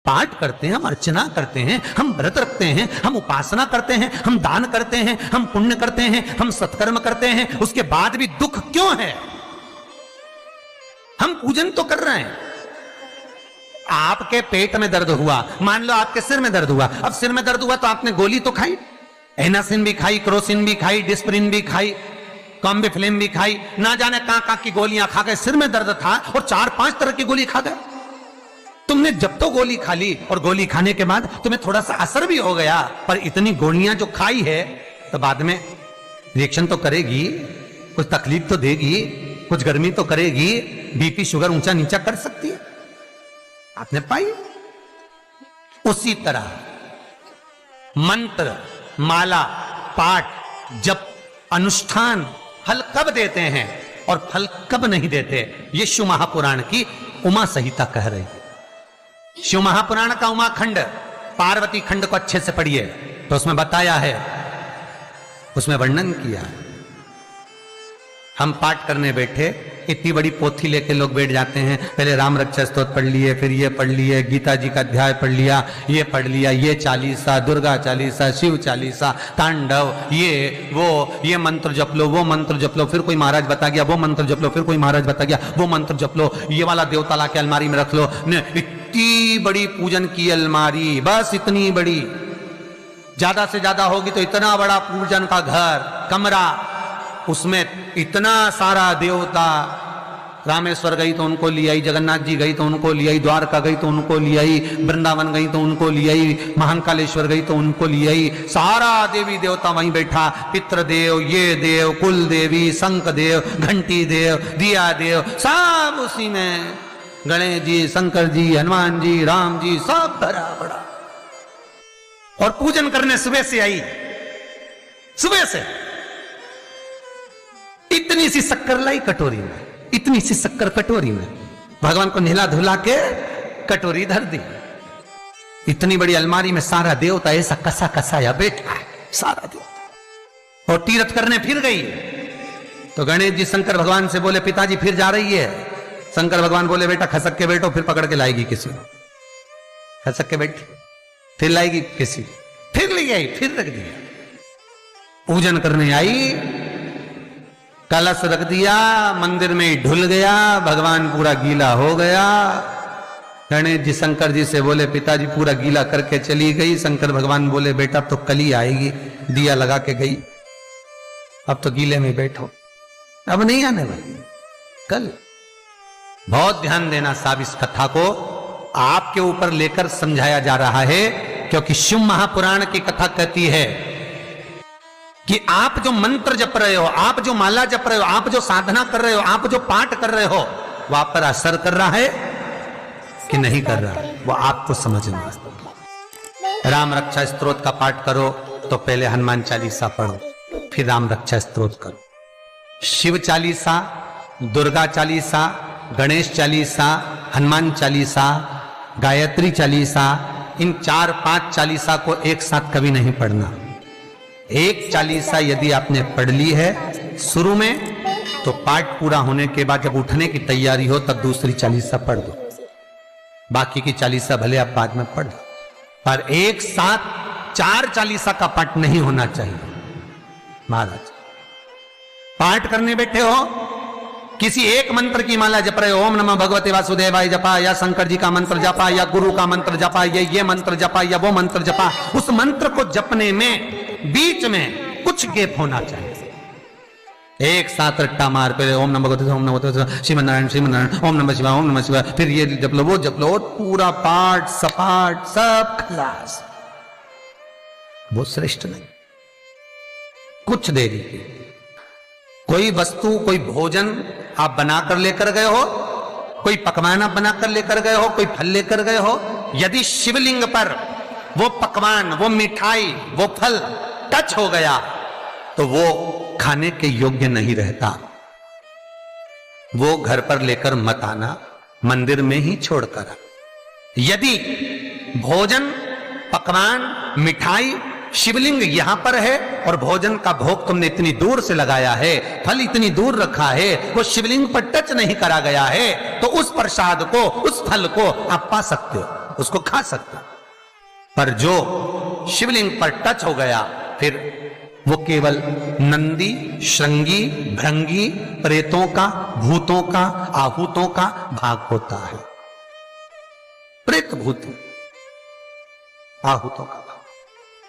पाठ करते हैं, हम अर्चना करते हैं, हम व्रत रखते हैं, हम उपासना करते हैं, हम दान करते हैं, हम पुण्य करते हैं, हम सत्कर्म करते हैं, उसके बाद भी दुख क्यों है? हम पूजन तो कर रहे हैं। आपके पेट में दर्द हुआ, मान लो आपके सिर में दर्द हुआ, अब सिर में दर्द हुआ तो आपने गोली तो खाई, एनासिन भी खाई, क्रोसिन भी खाई, डिस्प्रिन भी खाई, कॉम्बिफ्लेम भी खाई, ना जाने कहां की गोलियां खा गए। सिर में दर्द था और 4-5 तरह की गोली खा गए। तुमने जब तो गोली खा ली और गोली खाने के बाद तुम्हें थोड़ा सा असर भी हो गया, पर इतनी गोलियां जो खाई है तो बाद में रिएक्शन तो करेगी, कुछ तकलीफ तो देगी, कुछ गर्मी तो करेगी, बीपी शुगर ऊंचा नीचा कर सकती है। आपने पाई। उसी तरह मंत्र, माला, पाठ, जप, अनुष्ठान फल कब देते हैं और फल कब नहीं देते, ये शिव महापुराण की उमा संहिता कह रही है। शिव महापुराण का उमा खंड, पार्वती खंड को अच्छे से पढ़िए तो उसमें बताया है, उसमें वर्णन किया है। हम पाठ करने बैठे, इतनी बड़ी पोथी लेके लोग बैठ जाते हैं, पहले राम रक्षा स्तोत्र पढ़ लिए, फिर ये पढ़ लिए, गीता जी का अध्याय पढ़ लिया, ये पढ़ लिया, ये चालीसा, दुर्गा चालीसा, शिव चालीसा, तांडव, ये मंत्र जप लो, वो मंत्र जप लो, फिर कोई महाराज बता गया वो मंत्र जप लो, फिर कोई महाराज बता गया वो मंत्र जप लो, ये वाला देवता ला के अलमारी में रख लो। इतनी बड़ी पूजन की अलमारी, बस इतनी बड़ी, ज्यादा से ज्यादा होगी तो इतना बड़ा पूजन का घर, कमरा, उसमें इतना सारा देवता। रामेश्वर गई तो उनको ले आई, जगन्नाथ जी गई तो उनको ले आई, द्वारका गई तो उनको ले आई, वृंदावन गई तो उनको ले आई, महाकालेश्वर गई तो उनको ले आई, सारा देवी देवता वहीं बैठा, पितृदेव, ये देव, कुल देवी, शंख देव, घंटी देव, दिया देव, सब उसी में, गणेश जी, शंकर जी, हनुमान जी, राम जी, सब भरा पड़ा। और पूजन करने सुबह से आई, सुबह से इतनी सी शक्कर लाई कटोरी में, इतनी सी शक्कर कटोरी में, भगवान को नहला धुला के कटोरी धर दी। इतनी बड़ी अलमारी में सारा देवता ऐसा कसा कसाया बैठा है, सारा देवता। और तीर्थ करने फिर गई तो गणेश जी शंकर भगवान से बोले, पिताजी फिर जा रही है। शंकर भगवान बोले, बेटा खसक के बैठो, फिर पकड़ के लाएगी किसी को। खसक के बैठ, फिर लाएगी किसी, फिर ले आई, फिर रख दिया। पूजन करने आई, कलश रख दिया, मंदिर में ढुल गया, भगवान पूरा गीला हो गया। गणेश जी शंकर जी से बोले, पिताजी पूरा गीला करके चली गई। शंकर भगवान बोले, बेटा तो कल ही आएगी, दिया लगा के गई, अब तो गीले में बैठो, अब नहीं आने वाली, कल। बहुत ध्यान देना साहब, इस कथा को आपके ऊपर लेकर समझाया जा रहा है, क्योंकि शिव महापुराण की कथा कहती है कि आप जो मंत्र जप रहे हो, आप जो माला जप रहे हो, आप जो साधना कर रहे हो, आप जो पाठ कर रहे हो, वो आप पर असर कर रहा है कि नहीं कर रहा है, वो आपको समझना है। राम रक्षा स्तोत्र का पाठ करो तो पहले हनुमान चालीसा पढ़ो, फिर राम रक्षा स्तोत्र करो। शिव चालीसा, दुर्गा चालीसा, गणेश चालीसा, हनुमान चालीसा, गायत्री चालीसा, इन 4-5 चालीसा को एक साथ कभी नहीं पढ़ना। एक चालीसा यदि आपने पढ़ ली है शुरू में, तो पाठ पूरा होने के बाद जब उठने की तैयारी हो तब दूसरी चालीसा पढ़ दो, बाकी की चालीसा भले आप बाद में पढ़ दो, पर एक साथ 4 चालीसा का पाठ नहीं होना चाहिए। महाराज पाठ करने बैठे हो, किसी एक मंत्र की माला जप रहे हो, ओम नमः भगवते वासुदेवाय जपा, या शंकर जी का मंत्र जपा, या गुरु का मंत्र जपा, ये मंत्र जपा, या वो मंत्र जपा, उस मंत्र को जपने में बीच में कुछ गैप होना चाहिए। एक साथ रट्टा मार, पहले ओम नमः भगवते, ओम नमः भगवते, श्रीमन्नारायण श्रीमन्नारायण, ओम नमः शिवाय, ओम नमः शिवाय, फिर ये जप लो, वो जप लो, पूरा पाठ सपाट सब खलास, वो श्रेष्ठ नहीं। कुछ देरी की कोई वस्तु, कोई भोजन आप बनाकर लेकर गए हो, कोई पकवान आप बनाकर लेकर गए हो, कोई फल लेकर गए हो, यदि शिवलिंग पर वो पकवान, वो मिठाई, वो फल टच हो गया तो वो खाने के योग्य नहीं रहता। वो घर पर लेकर मत आना, मंदिर में ही छोड़कर। यदि भोजन, पकवान, मिठाई, शिवलिंग यहां पर है और भोजन का भोग तुमने इतनी दूर से लगाया है, फल इतनी दूर रखा है, वो शिवलिंग पर टच नहीं करा गया है, तो उस प्रसाद को, उस फल को आप पा सकते हो, उसको खा सकते हो। पर जो शिवलिंग पर टच हो गया, फिर वो केवल नंदी, श्रृंगी, भृंगी, प्रेतों का, भूतों का, आहूतों का भाग होता है। प्रेत भूत आहूतों का भाग,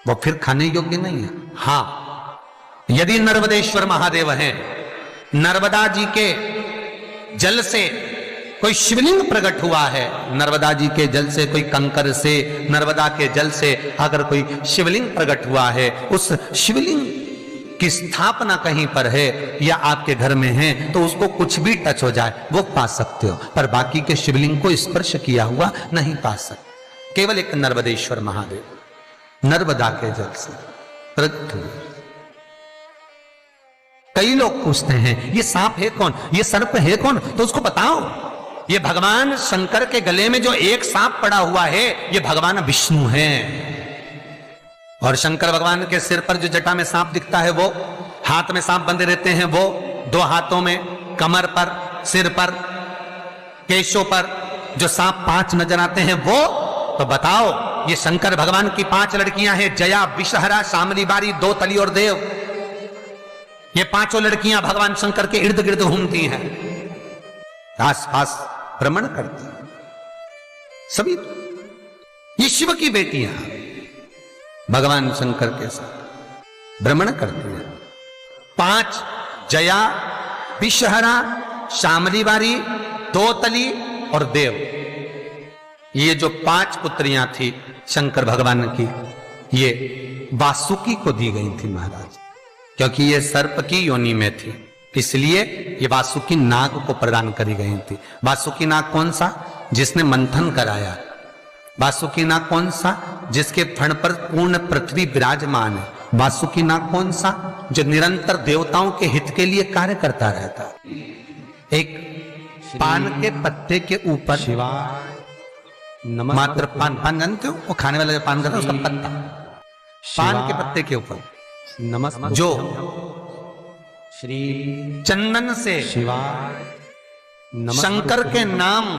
वो फिर खाने योग्य नहीं है। हां, यदि नर्मदेश्वर महादेव हैं, नर्मदा जी के जल से कोई शिवलिंग प्रकट हुआ है, नर्मदा जी के जल से, कोई कंकर से, नर्मदा के जल से अगर कोई शिवलिंग प्रकट हुआ है, उस शिवलिंग की स्थापना कहीं पर है या आपके घर में है, तो उसको कुछ भी टच हो जाए वो पा सकते हो, पर बाकी के शिवलिंग को स्पर्श किया हुआ नहीं पा सकते। केवल एक नर्मदेश्वर महादेव नर्मदा के जल से प्रकट हुए। कई लोग पूछते हैं ये सांप है कौन, ये सर्प है कौन, तो उसको बताओ, ये भगवान शंकर के गले में जो एक सांप पड़ा हुआ है, ये भगवान विष्णु हैं। और शंकर भगवान के सिर पर जो जटा में सांप दिखता है, वो हाथ में सांप बंधे रहते हैं, वो 2 हाथों में, कमर पर, सिर पर, केशों पर जो सांप 5 नजर आते हैं, वो तो बताओ, ये शंकर भगवान की 5 लड़कियां हैं, जया, विषहरा, शामली बारी, 2 तली और देव। ये 5 लड़कियां भगवान शंकर के इर्द गिर्द घूमती हैं, आस पास भ्रमण करती हैं। सभी ये शिव की बेटियां भगवान शंकर के साथ भ्रमण करती हैं। 5 जया, विषहरा, शामली बारी, 2 तली और देव, ये जो 5 पुत्रियां थी शंकर भगवान की, ये वासुकी को दी गई थी महाराज, क्योंकि ये सर्प की योनि में थी, इसलिए ये वासुकी नाग को प्रदान करी गई थी। वासुकी नाग कौन सा? जिसने मंथन कराया। वासुकी नाग कौन सा? जिसके फण पर पूर्ण पृथ्वी विराजमान है। वासुकी नाग कौन सा? जो निरंतर देवताओं के हित के लिए कार्य करता रहता। एक पान के पत्ते के ऊपर मात्र पान जानते हो, वो खाने वाला जो पान करता है उसका पत्ता, पान के पत्ते के ऊपर नमस्ते, जो श्री चंदन से शंकर के नाम